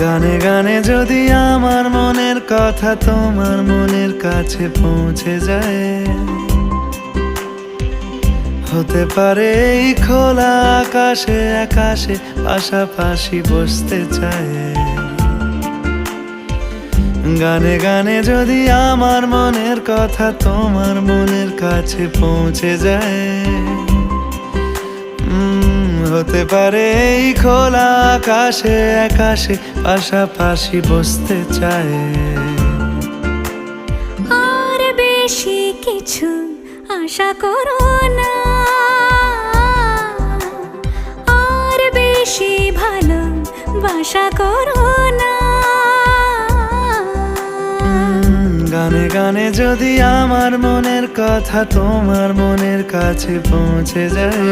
গানে গানে যদি আমার মনের কথা তোমার মনের কাছে পৌঁছে যায়, হতে পারে এই খোলা আকাশে আকাশে পাশাপাশি বসতে চায়। গানে গানে যদি আমার মনের কথা তোমার মনের কাছে পৌঁছে যায়, হতে পারে এই খোলা আকাশে আকাশে পাশাপাশি বসতে চায়। আর বেশি কিছু আশা করো না, আর বেশি ভালোবাসা করো না। গানে গানে যদি আমার মনের কথা তোমার মনের কাছে পৌঁছে যায়,